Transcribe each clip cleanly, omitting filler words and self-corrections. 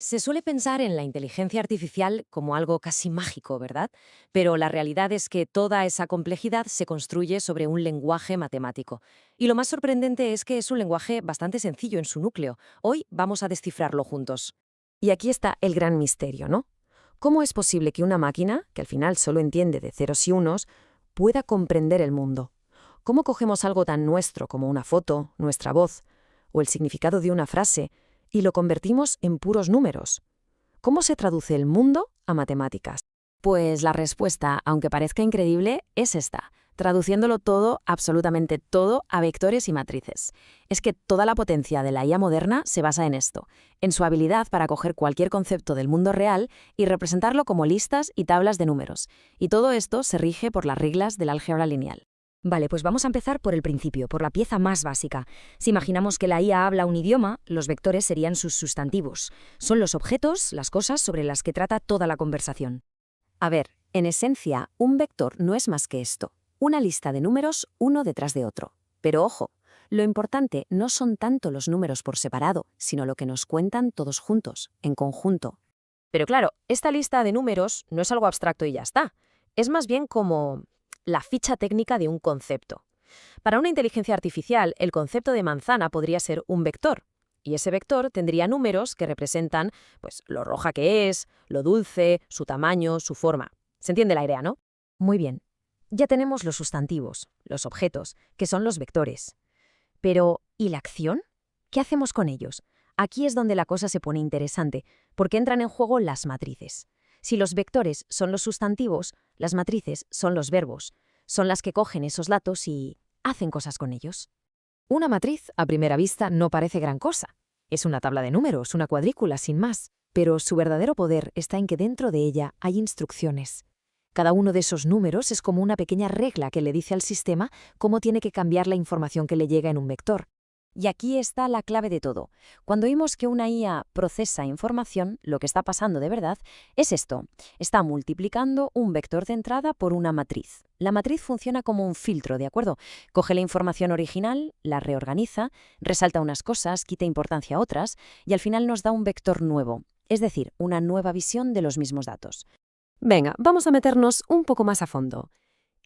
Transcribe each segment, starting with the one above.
Se suele pensar en la inteligencia artificial como algo casi mágico, ¿verdad? Pero la realidad es que toda esa complejidad se construye sobre un lenguaje matemático. Y lo más sorprendente es que es un lenguaje bastante sencillo en su núcleo. Hoy vamos a descifrarlo juntos. Y aquí está el gran misterio, ¿no? ¿Cómo es posible que una máquina, que al final solo entiende de ceros y unos, pueda comprender el mundo? ¿Cómo cogemos algo tan nuestro como una foto, nuestra voz, o el significado de una frase, y lo convertimos en puros números? ¿Cómo se traduce el mundo a matemáticas? Pues la respuesta, aunque parezca increíble, es esta, traduciéndolo todo, absolutamente todo, a vectores y matrices. Es que toda la potencia de la IA moderna se basa en esto, en su habilidad para coger cualquier concepto del mundo real y representarlo como listas y tablas de números. Y todo esto se rige por las reglas del álgebra lineal. Vale, pues vamos a empezar por el principio, por la pieza más básica. Si imaginamos que la IA habla un idioma, los vectores serían sus sustantivos. Son los objetos, las cosas sobre las que trata toda la conversación. A ver, en esencia, un vector no es más que esto, una lista de números uno detrás de otro. Pero ojo, lo importante no son tanto los números por separado, sino lo que nos cuentan todos juntos, en conjunto. Pero claro, esta lista de números no es algo abstracto y ya está. Es más bien como la ficha técnica de un concepto. Para una inteligencia artificial, el concepto de manzana podría ser un vector. Y ese vector tendría números que representan, pues, lo roja que es, lo dulce, su tamaño, su forma. ¿Se entiende la idea, no? Muy bien. Ya tenemos los sustantivos, los objetos, que son los vectores. Pero, ¿y la acción? ¿Qué hacemos con ellos? Aquí es donde la cosa se pone interesante, porque entran en juego las matrices. Si los vectores son los sustantivos, las matrices son los verbos. Son las que cogen esos datos y hacen cosas con ellos. Una matriz, a primera vista, no parece gran cosa. Es una tabla de números, una cuadrícula, sin más. Pero su verdadero poder está en que dentro de ella hay instrucciones. Cada uno de esos números es como una pequeña regla que le dice al sistema cómo tiene que cambiar la información que le llega en un vector. Y aquí está la clave de todo. Cuando oímos que una IA procesa información, lo que está pasando de verdad es esto. Está multiplicando un vector de entrada por una matriz. La matriz funciona como un filtro, ¿de acuerdo? Coge la información original, la reorganiza, resalta unas cosas, quita importancia a otras y al final nos da un vector nuevo, es decir, una nueva visión de los mismos datos. Venga, vamos a meternos un poco más a fondo.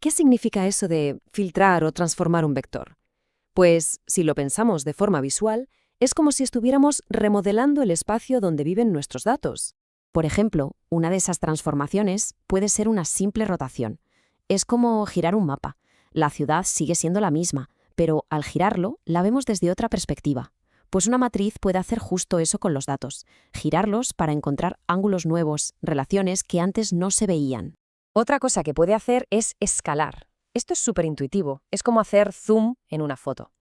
¿Qué significa eso de filtrar o transformar un vector? Pues, si lo pensamos de forma visual, es como si estuviéramos remodelando el espacio donde viven nuestros datos. Por ejemplo, una de esas transformaciones puede ser una simple rotación. Es como girar un mapa. La ciudad sigue siendo la misma, pero al girarlo la vemos desde otra perspectiva. Pues una matriz puede hacer justo eso con los datos, girarlos para encontrar ángulos nuevos, relaciones que antes no se veían. Otra cosa que puede hacer es escalar. Esto es súper intuitivo, es como hacer zoom en una foto.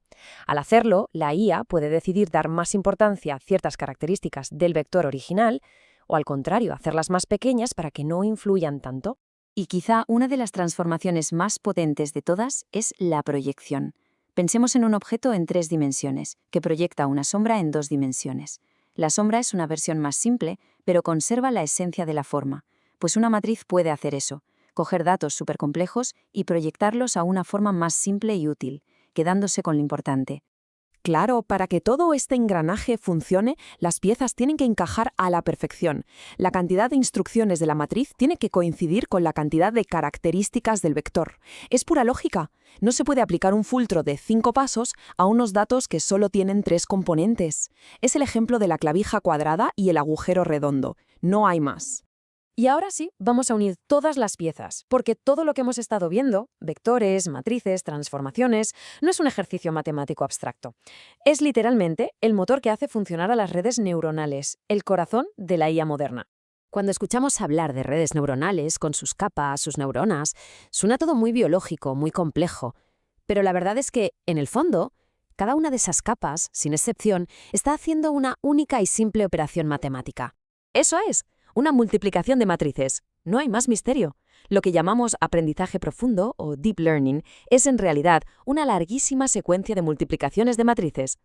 Al hacerlo, la IA puede decidir dar más importancia a ciertas características del vector original o, al contrario, hacerlas más pequeñas para que no influyan tanto. Y quizá una de las transformaciones más potentes de todas es la proyección. Pensemos en un objeto en 3 dimensiones, que proyecta una sombra en 2 dimensiones. La sombra es una versión más simple, pero conserva la esencia de la forma, pues una matriz puede hacer eso, coger datos supercomplejos y proyectarlos a una forma más simple y útil, quedándose con lo importante. Claro, para que todo este engranaje funcione, las piezas tienen que encajar a la perfección. La cantidad de instrucciones de la matriz tiene que coincidir con la cantidad de características del vector. Es pura lógica. No se puede aplicar un filtro de 5 pasos a unos datos que solo tienen 3 componentes. Es el ejemplo de la clavija cuadrada y el agujero redondo. No hay más. Y ahora sí, vamos a unir todas las piezas, porque todo lo que hemos estado viendo, vectores, matrices, transformaciones, no es un ejercicio matemático abstracto. Es literalmente el motor que hace funcionar a las redes neuronales, el corazón de la IA moderna. Cuando escuchamos hablar de redes neuronales con sus capas, sus neuronas, suena todo muy biológico, muy complejo. Pero la verdad es que, en el fondo, cada una de esas capas, sin excepción, está haciendo una única y simple operación matemática. Eso es, una multiplicación de matrices. No hay más misterio. Lo que llamamos aprendizaje profundo o deep learning es en realidad una larguísima secuencia de multiplicaciones de matrices.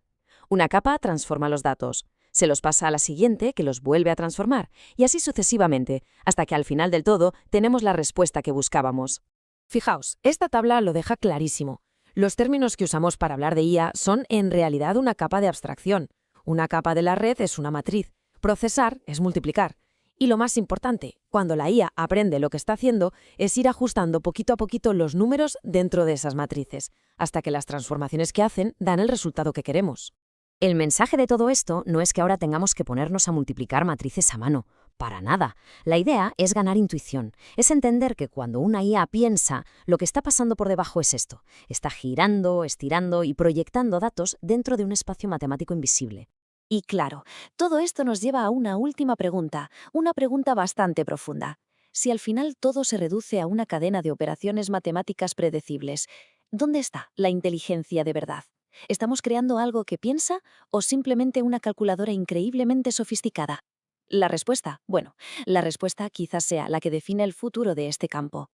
Una capa transforma los datos, se los pasa a la siguiente que los vuelve a transformar, y así sucesivamente, hasta que al final del todo tenemos la respuesta que buscábamos. Fijaos, esta tabla lo deja clarísimo. Los términos que usamos para hablar de IA son en realidad una capa de abstracción. Una capa de la red es una matriz. Procesar es multiplicar. Y lo más importante, cuando la IA aprende lo que está haciendo, es ir ajustando poquito a poquito los números dentro de esas matrices, hasta que las transformaciones que hacen dan el resultado que queremos. El mensaje de todo esto no es que ahora tengamos que ponernos a multiplicar matrices a mano. Para nada. La idea es ganar intuición. Es entender que cuando una IA piensa, lo que está pasando por debajo es esto. Está girando, estirando y proyectando datos dentro de un espacio matemático invisible. Y claro, todo esto nos lleva a una última pregunta, una pregunta bastante profunda. Si al final todo se reduce a una cadena de operaciones matemáticas predecibles, ¿dónde está la inteligencia de verdad? ¿Estamos creando algo que piensa o simplemente una calculadora increíblemente sofisticada? La respuesta, bueno, la respuesta quizás sea la que define el futuro de este campo.